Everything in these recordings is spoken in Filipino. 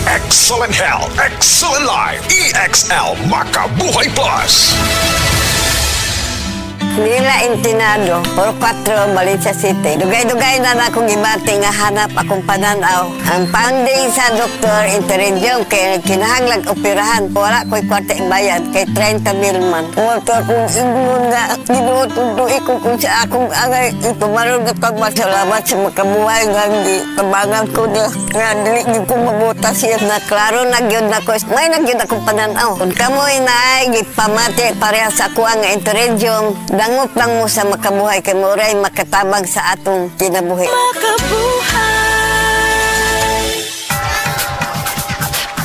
Excellent Health, Excellent Life, EXL Makabuhay Plus. Nila Intinado, 44, Valencia City. Dugay-dugay na akong gibati nga hanap akong pananaw. Ang founding sa Dr. Interregion kay kinahanglag operahan. Wala ko'y kwarte bayad kay 30 mil man. Motor kong ingon nga, ginutundo ikong kung sa akong angay. Ito marunod at pagmasalamat sa makabuhay nga hindi kabangan ko niya. Nga dili ko mabuta siya na klaro nagyod na ko. May nagyod akong pananaw. Kung kamoy na ay gipamati pareha sa ako ang Interregion, dangot lang mo sa makabuhay kay Moray makatabang sa atong kinabuhi. Makabuhay!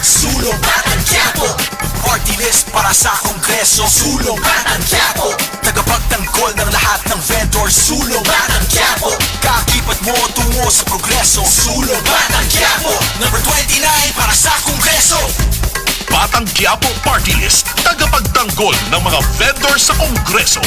Sulong at ang Quiapo, party list para sa Kongreso. Sulong at ang Quiapo, tagapagtanggol ng lahat ng vendor. Sulong at ang Quiapo, kakibat mo tungo sa progreso. Sulong at ang Quiapo, number 29 para sa Kongreso. Batang Quiapo Party List, tagapagtanggol ng mga vendor sa Kongreso.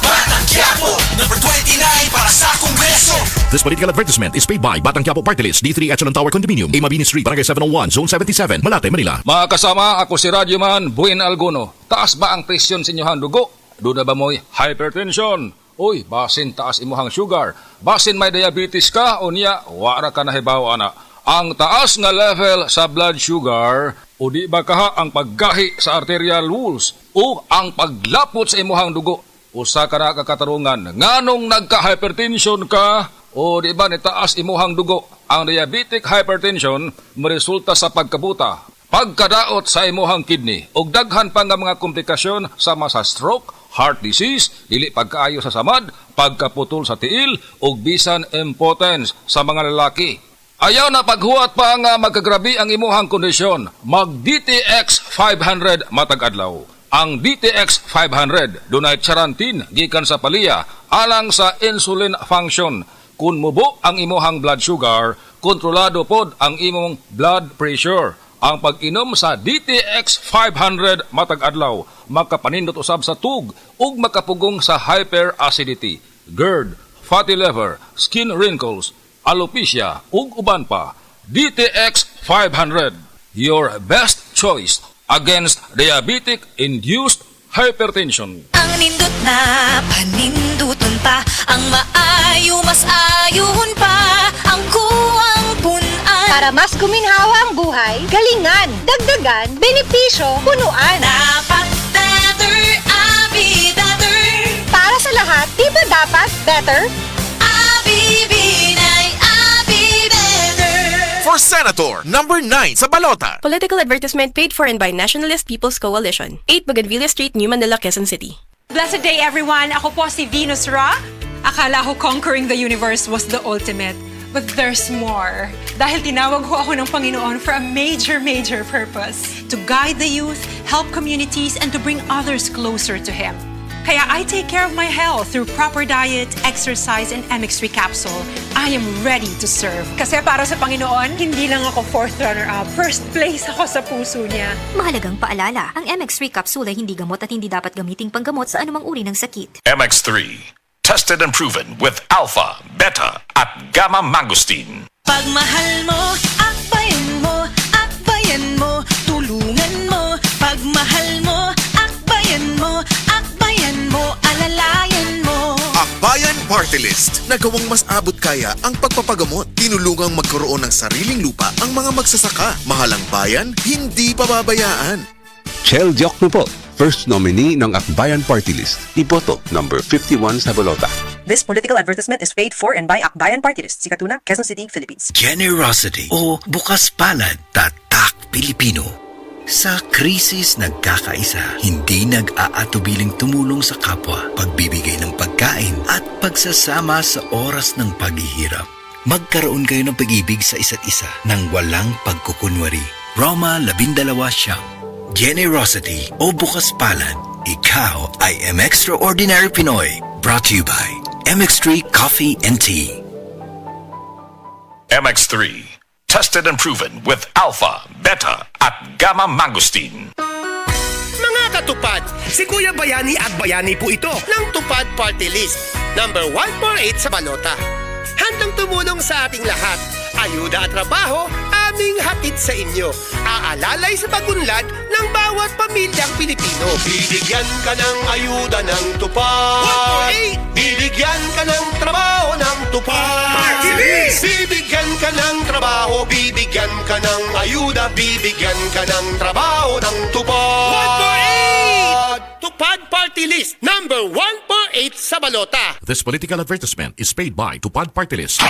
Batang Quiapo, number 29 para sa Kongreso. This political advertisement is paid by Batang Quiapo Party List, D3 Echelon Tower Condominium, A. Mabini Street, Barangay 701, Zone 77, Malate, Manila. Mga kasama, ako si Radyoman Buin Alguno. Taas ba ang presyon sa inyong dugo? Doon na ba mo'y hypertension? Uy, basin taas imuhang sugar. Basin may diabetes ka, o niya, wara ka na hibaw, ana. Ang taas nga level sa blood sugar, o di ba kaha ang paggahi sa arterial walls, o ang paglapot sa imuhang dugo. Usa ka na kakatarungan, nganong nagka-hypertension ka, o di ba nitaas imuhang dugo. Ang diabetic hypertension maresulta sa pagkabuta, pagkadaot sa imuhang kidney, ug daghan pa nga mga komplikasyon sama sa stroke, heart disease, dili pagkaayo sa samad, pagkaputol sa tiil, ug bisan impotence sa mga lalaki. Ayaw na paghuwat pa nga magkagrabi ang imuhang kondisyon, mag DTX 500 matag adlaw. Ang DTX 500 dunay charantin gikan sa palya alang sa insulin function. Kung mubo ang imuhang blood sugar, kontrolado pod ang imong blood pressure. Ang pag-inom sa DTX 500 matag adlaw makapanindot usab sa tug ug makapugong sa hyperacidity, GERD, fatty liver, skin wrinkles, alopecia ug uban pa. DTX 500, your best choice against diabetic-induced hypertension. Ang nindot na paninduton pa, ang maayo mas ayuhon pa, ang kuwang punan. Para mas kuminhawa ang buhay, galingan, dagdagan, benepisyo, punuan. Dapat better, abi better. Para sa lahat, di ba dapat better? Abi binay, abi better. For Senator, number 9 sa balota. Political advertisement paid for and by Nationalist People's Coalition. 8 Bougainvillea Street, New Manila, Quezon City. Blessed day everyone! Ako po si Venus Ra. Akala ko conquering the universe was the ultimate. But there's more. Dahil tinawag ho ako ng Panginoon for a major purpose. To guide the youth, help communities, and to bring others closer to Him. Kaya I take care of my health through proper diet, exercise, and MX3 capsule. I am ready to serve. Kasi para sa Panginoon, hindi lang ako 4th runner-up. First place ako sa puso niya. Mahalagang paalala, ang MX3 capsule ay hindi gamot at hindi dapat gamiting panggamot sa anumang uri ng sakit. MX3, tested and proven with alpha, beta, at gamma mangosteen. Pagmahal mo, akbayan mo, akbayan mo, tulungan mo. Pagmahal mo, akbayan mo, akbayan mo, alalayan mo. Akbayan Party List. Nagawang mas abot kaya ang pagpapagamot. Tinulungang magkaroon ng sariling lupa ang mga magsasaka. Mahalang bayan, hindi pababayaan. Chel Diokno po, first nominee ng Akbayan Party List. Iboto, number 51 sa bolota. This political advertisement is paid for and by Akbayan Party List, Sikatuna, Quezon City, Philippines. Generosity o bukas palad, tatak Pilipino. Sa krisis nagkakaisa, hindi nag-aatubiling tumulong sa kapwa, pagbibigay ng pagkain at pagsasama sa oras ng paghihirap. Magkaroon kayo ng pag-ibig sa isa't isa nang walang pagkukunwari. Roma 12 siyam. Generosity o bukas palad, ikaw ay Extraordinary Pinoy. Brought to you by MX3 Coffee and Tea. MX3, tested and proven with alpha, beta, at gamma mangosteen. Mga katupad, si Kuya Bayani Agbayani po ito ng Tupad Party List, number 148 sa balota. Handang tumulong sa ating lahat, ayuda at trabaho, aming hatid sa inyo. Aalalay sa pagunlad ng bawat pamilyang Pilipino. Bibigyan ka ng ayuda ng tupad. Bibigyan ka ng trabaho ng tupad. Bibigyan ka ng trabaho, bibigyan ka ng ayuda, bibigyan ka ng trabaho ng tupad. Tupad Party List, number 148 sa balota. This political advertisement is paid by Tupad Party List.